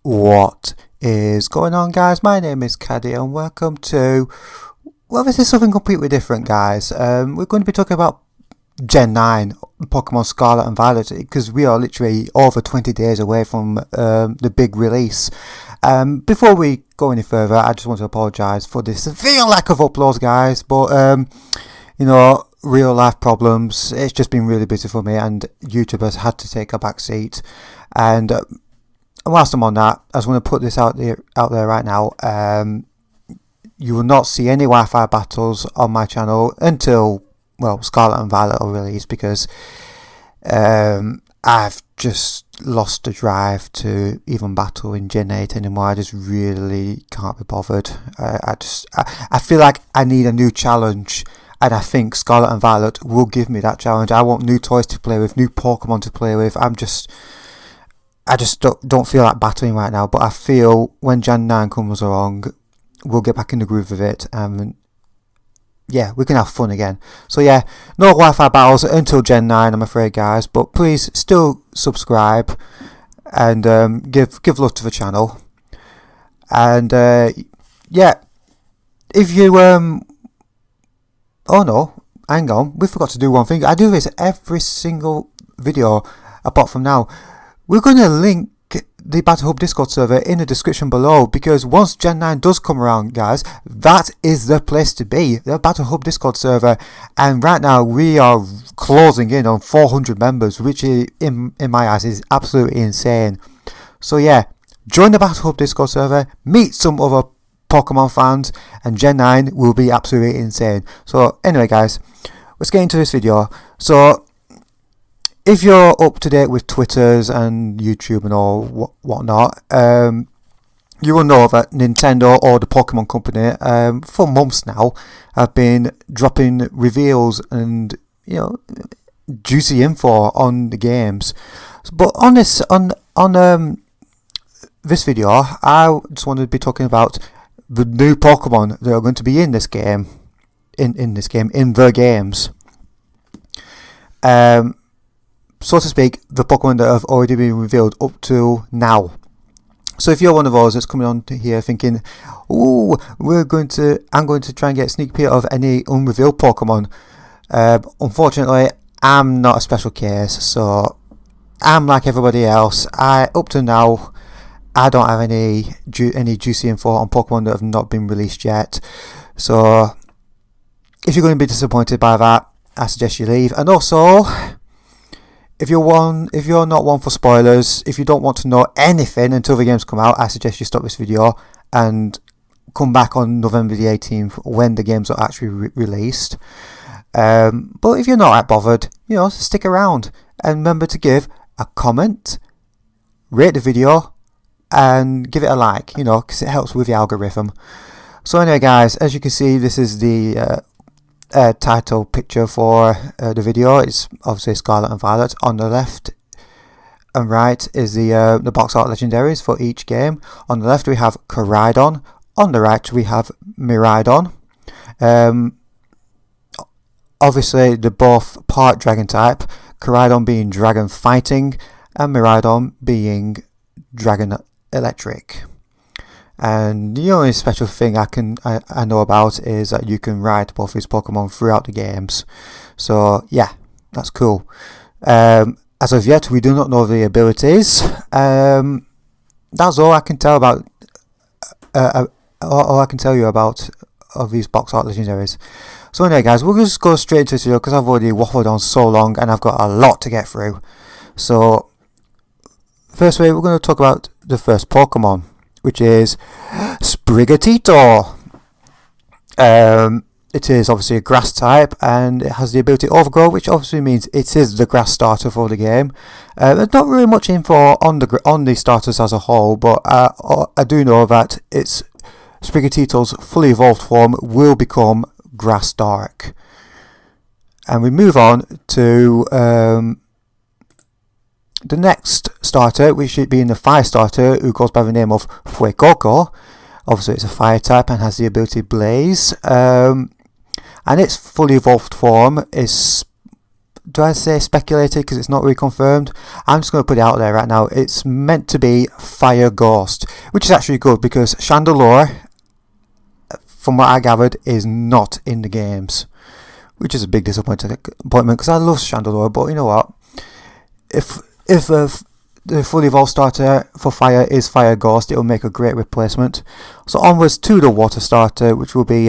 What is going on, guys? My name is Caddy and welcome to, well, this is something completely different, guys. We're going to be talking about Gen 9 Pokemon Scarlet and Violet because we are literally over 20 days away from the big release. Before we go any further, I just want to apologise for the severe lack of uploads, guys, but you know, real life problems. It's just been really busy for me and YouTube has had to take a back seat. And whilst I'm on that, I just want to put this out there right now. You will not see any Wi-Fi battles on my channel until, well, Scarlet and Violet are released, because I've just lost the drive to even battle in Gen 8 anymore. I just really can't be bothered. I feel like I need a new challenge, and I think Scarlet and Violet will give me that challenge. I want new toys to play with, new Pokemon to play with. I just don't feel like battling right now, but I feel when Gen 9 comes along, we'll get back in the groove of it, and yeah, we can have fun again. So yeah, no Wi-Fi battles until Gen 9, I'm afraid, guys, but please still subscribe and give love to the channel. And yeah, if you oh no, hang on, we forgot to do one thing. I do this every single video apart from now. We're going to link the Battle Hub Discord server in the description below, because once Gen 9 does come around, guys, that is the place to be, the Battle Hub Discord server. And right now we are closing in on 400 members, which in my eyes is absolutely insane. So yeah, join the Battle Hub Discord server, meet some other Pokemon fans, and Gen 9 will be absolutely insane. So anyway, guys, let's get into this video. So if you're up to date with Twitters and YouTube and all whatnot, you will know that Nintendo, or the Pokemon Company, for months now have been dropping reveals and, you know, juicy info on the games. But on this video, I just wanted to be talking about the new Pokemon that are going to be in this game, in the games. So to speak, the Pokemon that have already been revealed up to now. So if you're one of those that's coming on to here thinking, "Ooh, I'm going to try and get a sneak peek of any unrevealed Pokemon," unfortunately, I'm not a special case. So I'm like everybody else. Up to now, I don't have any juicy info on Pokemon that have not been released yet. So if you're going to be disappointed by that, I suggest you leave. And also, if you're not one for spoilers, if you don't want to know anything until the games come out, I suggest you stop this video and come back on November the 18th when the games are actually released. But if you're not that bothered, you know, stick around and remember to give a comment, rate the video, and give it a like, you know, because it helps with the algorithm. So anyway, guys, as you can see, this is the title picture for the video. It's obviously Scarlet and Violet. On the left and right is the box art legendaries for each game. On the left we have Koraidon. On the right we have Miraidon. Obviously they're both part dragon type, Koraidon being dragon fighting and Miraidon being dragon electric. And the only special thing I know about is that you can ride both these Pokemon throughout the games. So yeah, that's cool. As of yet, we do not know the abilities. That's all I can tell about. All I can tell you about of these box art legendaries. So anyway, guys, we'll just go straight into this video because I've already waffled on so long and I've got a lot to get through. So firstly, we're going to talk about the first Pokemon, which is Sprigatito. It is obviously a grass type and it has the ability to overgrow, which obviously means it is the grass starter for the game. There's not really much info on the starters as a whole, but I do know that Sprigatito's fully evolved form will become Grass Dark. And we move on to the next starter, which should be in the fire starter, who goes by the name of Fuecoco. Obviously it's a fire type and has the ability Blaze. And its fully evolved form is do I say speculated because it's not really confirmed? I'm just going to put it out there right now. It's meant to be Fire Ghost, which is actually good because Chandelure, from what I gathered, is not in the games, which is a big disappointment because I love Chandelure. But you know what? If the fully evolved starter for Fire is Fire Ghost, it will make a great replacement. So onwards to the water starter, which will be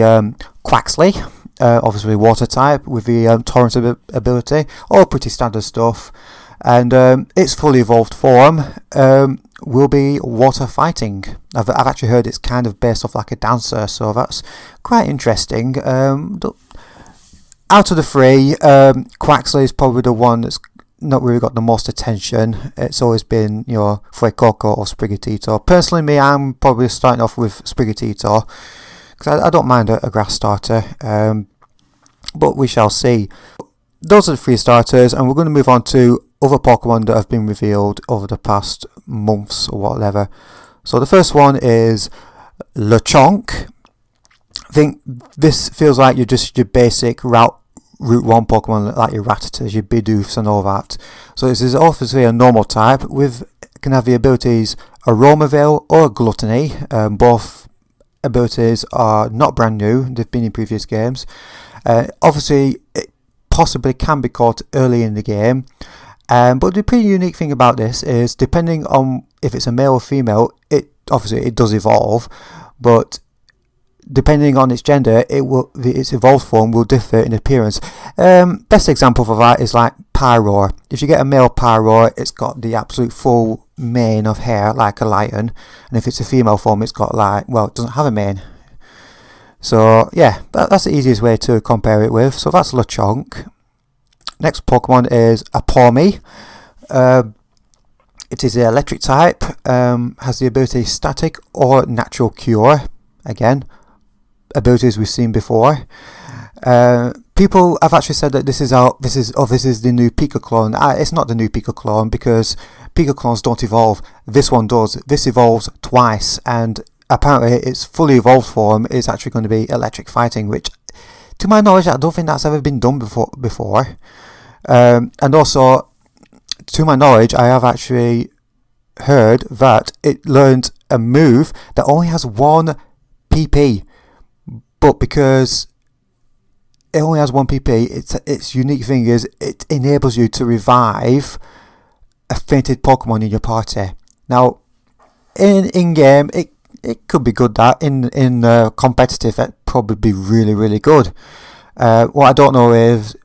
Quaxley. Obviously water type with the Torrent ability, all pretty standard stuff, and its fully evolved form will be water fighting. I've actually heard it's kind of based off like a dancer, so that's quite interesting. Out of the three, Quaxley is probably the one that's not really got the most attention. It's always been, you know, Fuecoco or Sprigatito. Personally, me, I'm probably starting off with Sprigatito, because I don't mind a grass starter, but we shall see. Those are the three starters, and we're going to move on to other Pokemon that have been revealed over the past months or whatever. So the first one is Lechonk. I think this feels like you're just your basic Route 1 Pokemon, like your Rattatas, your Bidoofs and all that. So this is obviously a normal type, can have the abilities Aroma Veil or Gluttony. Both abilities are not brand new, they've been in previous games. Obviously it possibly can be caught early in the game, but the pretty unique thing about this is, depending on if it's a male or female, it does evolve, but depending on its gender, its evolved form will differ in appearance. Best example for that is like Pyroar. If you get a male Pyroar, it's got the absolute full mane of hair like a lion, and if it's a female form, it's got like, well, it doesn't have a mane. So yeah, that's the easiest way to compare it with. So that's Lechonk. Next Pokemon is Apawmi. It is the electric type, has the ability Static or Natural Cure. Again, abilities we've seen before. People have actually said that this is the new Pika clone. It's not the new Pika clone, because Pika clones don't evolve. This one does. This evolves twice, and apparently its fully evolved form is actually going to be electric fighting, which, to my knowledge, I don't think that's ever been done before. And also, to my knowledge, I have actually heard that it learned a move that only has one PP, but because it only has one PP, its unique thing is it enables you to revive a fainted Pokemon in your party. Now, in game, it could be good. That in competitive, that'd probably be really good. What I don't know is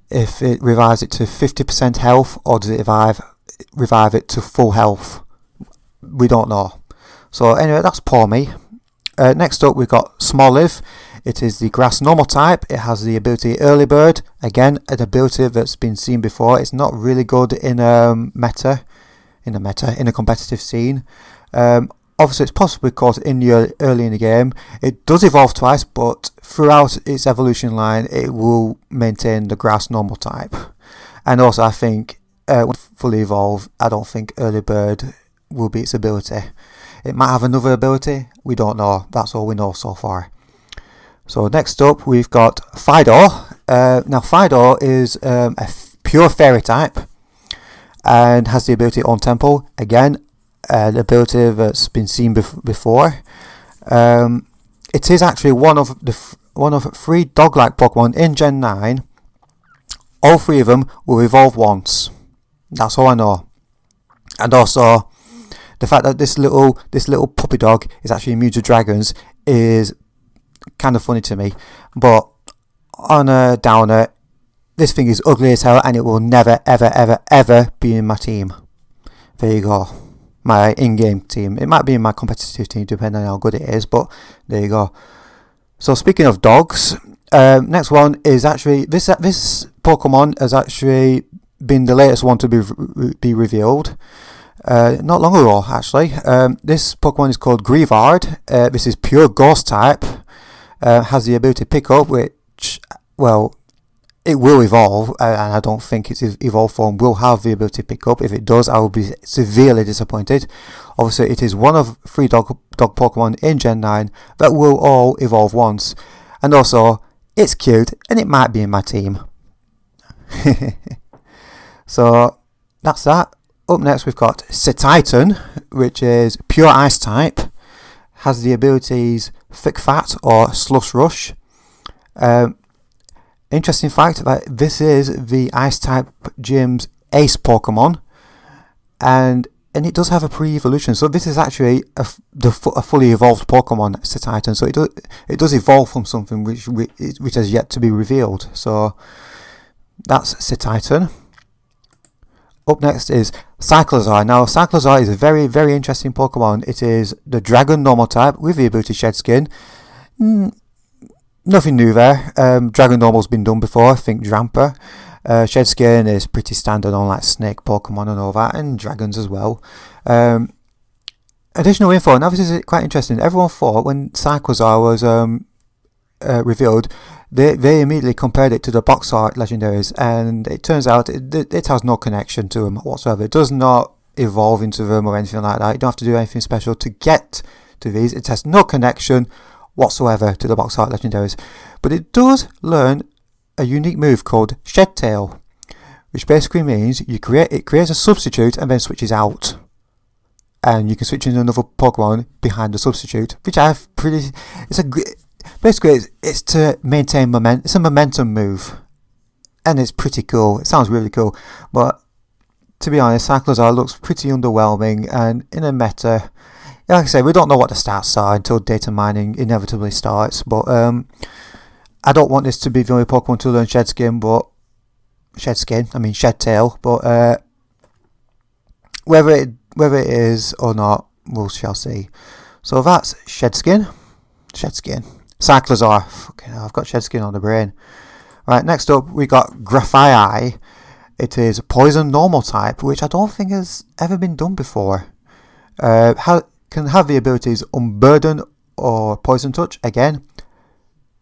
if it revives it to 50% health, or does it revive it to full health? We don't know. So anyway, that's Pawmi. Next up, we've got Smoliv. It is the grass normal type. It has the ability Early Bird. Again, an ability that's been seen before. It's not really good in a competitive scene. Obviously, it's possibly caught early in the game. It does evolve twice, but throughout its evolution line, it will maintain the grass normal type. And also, I think when fully evolved, I don't think Early Bird will be its ability. It might have another ability, we don't know. That's all we know so far. So next up, we've got Fidor. Now Fidor is a pure fairy type and has the ability On Temple. Again, an ability that's been seen before. It is actually one of three dog-like Pokemon in Gen 9. All three of them will evolve once. That's all I know. And also, the fact that this little puppy dog is actually immune to dragons is kind of funny to me. But on a downer, this thing is ugly as hell, and it will never ever be in my team. There you go. My in-game team. It might be in my competitive team depending on how good it is, but there you go. So speaking of dogs, next one is actually this Pokemon has actually been the latest one to be revealed. Not long ago, actually. This Pokemon is called Greavard. This is pure Ghost type. Has the ability to pick up, which, well, it will evolve, and I don't think its evolved form will have the ability to pick up. If it does, I will be severely disappointed. Obviously, it is one of three dog Pokemon in Gen 9 that will all evolve once. And also, it's cute, and it might be in my team. So that's that. Up next we've got Cetitan, which is pure ice type. Has the abilities Thick Fat or Slush Rush. Interesting fact that this is the ice type gym's ace Pokemon, and it does have a pre-evolution. So this is actually a fully evolved Pokemon, Cetitan. So it does evolve from something which has yet to be revealed. So that's Cetitan. Up next is Cyclozar. Now, Cyclozar is a very, very interesting Pokemon. It is the Dragon Normal type with the ability Shed Skin. Nothing new there. Dragon Normal's been done before. Think Drampa. Shed Skin is pretty standard on like Snake Pokemon and all that, and Dragons as well. Additional info. Now, this is quite interesting. Everyone thought when Cyclozar was revealed, they immediately compared it to the box art legendaries, and it turns out it has no connection to them whatsoever. It does not evolve into them or anything like that. You don't have to do anything special to get to these. It has no connection whatsoever to the box art legendaries, but it does learn a unique move called Shed Tail, which basically means it creates a substitute and then switches out, and you can switch in another Pokemon behind the substitute, which basically, it's to maintain momentum. It's a momentum move, and it's pretty cool. It sounds really cool, but to be honest, Cyclozar looks pretty underwhelming, and in a meta, like I say, we don't know what the stats are until data mining inevitably starts. But I don't want this to be the only Pokemon to learn Shed Tail. But whether it is or not, we shall see. So that's Shed Skin. Cyclozar. Fucking hell, I've got Shed Skin on the brain. Right, next up we got Grafaiai. It is Poison Normal type, which I don't think has ever been done before. Can have the abilities Unburden or Poison Touch. Again,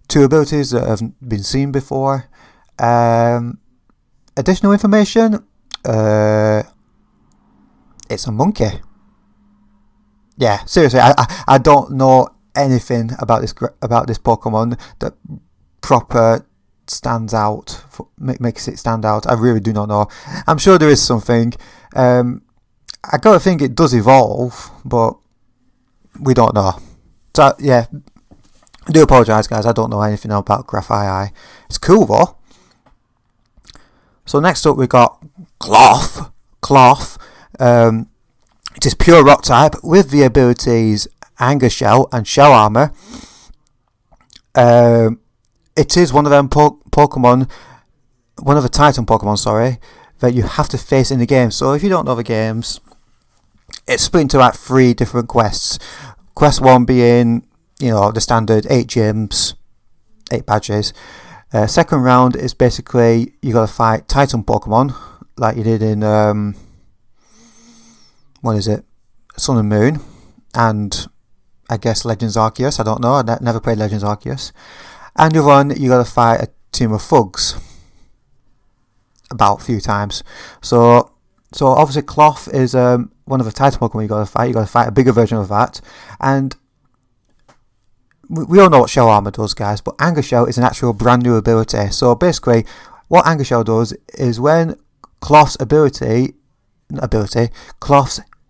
two abilities that have been seen before. Additional information. It's a monkey. Yeah, seriously, I don't know anything about this Pokemon that proper stands out, makes it stand out. I really do not know. I'm sure there is something. I gotta think it does evolve, but we don't know. So yeah, I do apologise, guys. I don't know anything about Grafaiai. It's cool though. So next up we got Cloth. It is pure rock type with the abilities Anger Shell and Shell Armor. It is one of them Pokemon, one of the Titan Pokemon, that you have to face in the game. So if you don't know the games, it's split into like 3 different quests. Quest 1 being, the standard 8 gyms, 8 badges. Second round is basically you got to fight Titan Pokemon like you did in Sun and Moon, and I guess Legends Arceus. I don't know. I never played Legends Arceus. And the other one, you got to fight a team of thugs about a few times. So obviously Cloth is one of the Titan Pokemon you got to fight. You got to fight a bigger version of that, and we all know what Shell Armor does, guys. But Anger Shell is an actual brand new ability. So basically, what Anger Shell does is when Cloth's Cloth's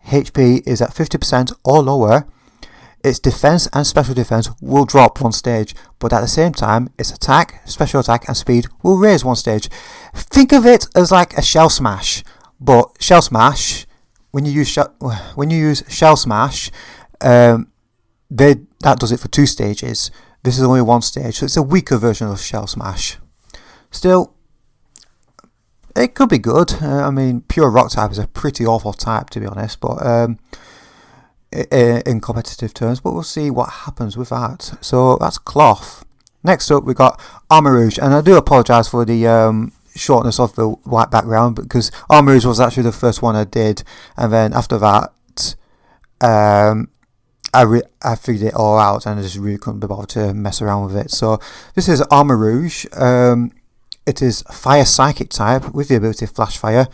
HP is at 50% or lower, its defense and special defense will drop 1 stage, but at the same time, its attack, special attack, and speed will raise 1 stage. Think of it as like a Shell Smash, but Shell Smash, when you use Shell Smash, that does it for 2 stages. This is only 1 stage, so it's a weaker version of Shell Smash. Still, it could be good. Pure rock type is a pretty awful type, to be honest, but in competitive terms, but we'll see what happens with that. So that's Cloth. Next up we got Armarouge, and I do apologise for the shortness of the white background, because Armarouge was actually the first one I did, and then after that I figured it all out, and I just really couldn't be bothered to mess around with it. So this is Armarouge. It is Fire Psychic type with the ability Flash Fire,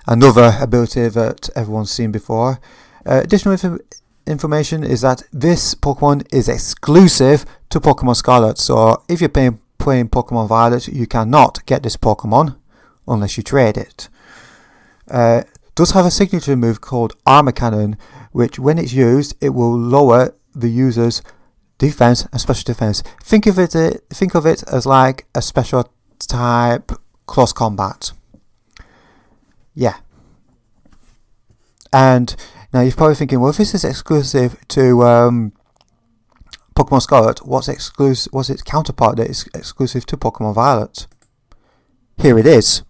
another ability that everyone's seen before. Additional information is that this Pokemon is exclusive to Pokemon Scarlet. So if you're playing Pokemon Violet, you cannot get this Pokemon. unless you trade it. Does have a signature move called Armor Cannon, which when it's used, it will lower the user's defense and special defense. Think of it as like a special type close combat. Yeah. And now you're probably thinking, well, if this is exclusive to Pokemon Scarlet, what's its counterpart that is exclusive to Pokemon Violet? Here it is.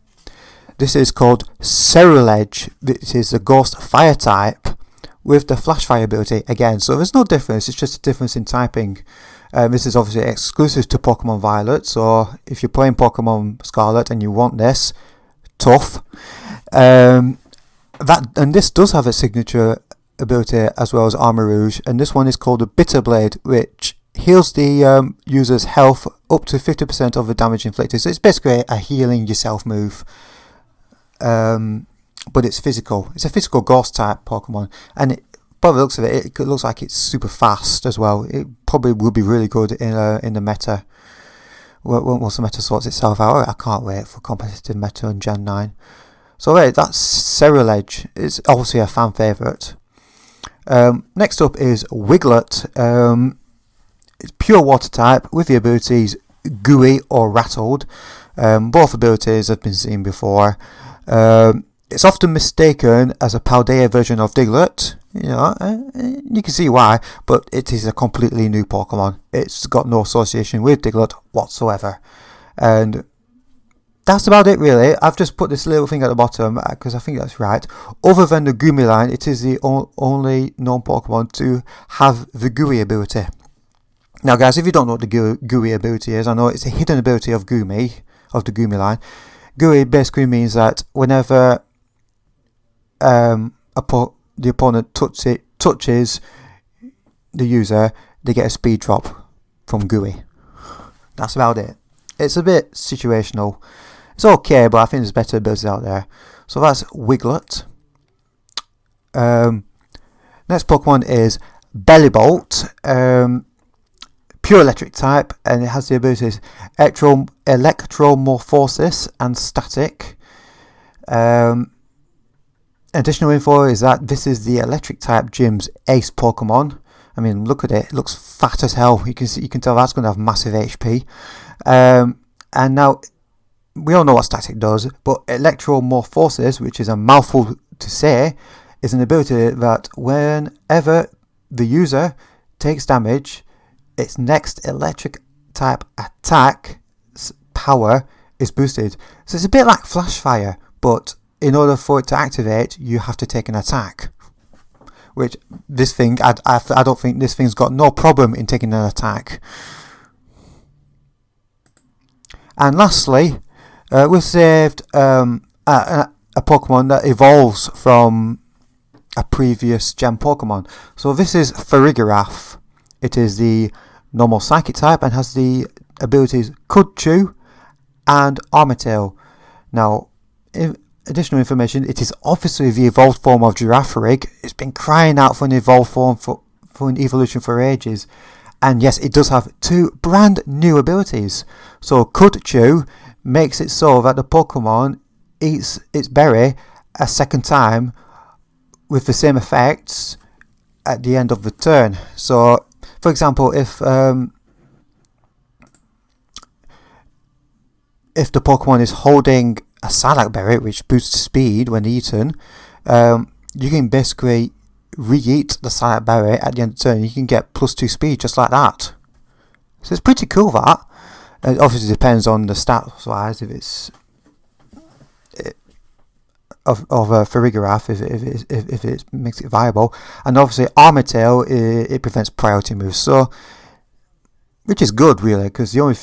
This is called Ceruledge. This is the Ghost Fire type with the Flash Fire ability again. So there's no difference, it's just a difference in typing. This is obviously exclusive to Pokemon Violet, so if you're playing Pokemon Scarlet and you want this, tough. And this does have a signature ability as well as Armor Rouge, and this one is called the Bitter Blade, which heals the user's health up to 50% of the damage inflicted. So it's basically a healing yourself move. But it's physical. It's a physical ghost type Pokemon, and by the looks of it, it looks like it's super fast as well. It probably would be really good in the meta. Once the meta sorts itself out, I can't wait for competitive meta on Gen 9. So that's Ceruledge. It's obviously a fan favourite. Next up is Wiglet. It's pure water type with the abilities Gooey or Rattled. Both abilities have been seen before. It's often mistaken as a Paldea version of Diglett. You can see why, but it is a completely new Pokemon. It's got no association with Diglett whatsoever. And that's about it really. I've just put this little thing at the bottom because I think that's right. Other than the Goomy line, it is the only known Pokemon to have the Gooey ability. Now guys, if you don't know what the Gooey ability is, I know it's a hidden ability of the Goomy line. Gooey basically means that whenever the opponent touches the user, they get a speed drop from Gooey. That's about it. It's a bit situational. It's okay, but I think there's better abilities out there. So that's Wiglet. Next Pokemon is Bellibolt. Pure electric type, and it has the abilities Electromorphosis and Static. Additional info is that this is the electric type gym's ace Pokemon. I mean, look at it; it looks fat as hell. You can tell that's going to have massive HP. And now we all know what Static does, but Electromorphosis, which is a mouthful to say, is an ability that whenever the user takes damage, its next electric type attack power is boosted. So it's a bit like Flash Fire, but in order for it to activate, you have to take an attack. Which this thing, I don't think this thing's got no problem in taking an attack. And lastly, we've saved a Pokemon that evolves from a previous Gen Pokemon. So this is Farigiraf. It is the normal Psychic type and has the abilities Kudchu and Armatail. Now, additional information, it is obviously the evolved form of Girafarig. It's been crying out for an evolved form for an evolution for ages. And yes, it does have two brand new abilities. So Kudchu makes it so that the Pokemon eats its berry a second time with the same effects at the end of the turn. So for example, if the Pokemon is holding a Psylocke berry, which boosts speed when eaten, you can basically re-eat the Psylocke berry at the end of the turn. You can get +2 speed just like that. So it's pretty cool that. It obviously depends on the stats wise, if it's of Farigiraf, if it makes it viable. And obviously Armatail, it prevents priority moves, so which is good really, because the only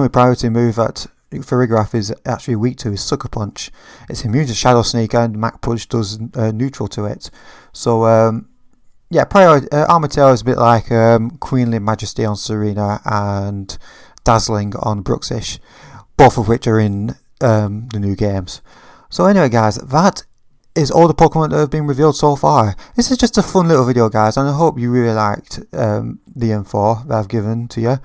priority move that Farigiraf is actually weak to is Sucker Punch. It's immune to Shadow Sneak, and Mach Punch does neutral to it. So yeah, Armatail is a bit like Queenly Majesty on Serena and Dazzling on Bruxish, both of which are in the new games. So anyway guys, that is all the Pokemon that have been revealed so far. This is just a fun little video guys, and I hope you really liked the info that I've given to you.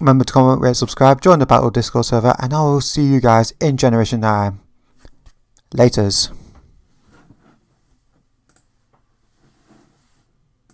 Remember to comment, rate, subscribe, join the Battle Discord server, and I will see you guys in Generation 9. Laters.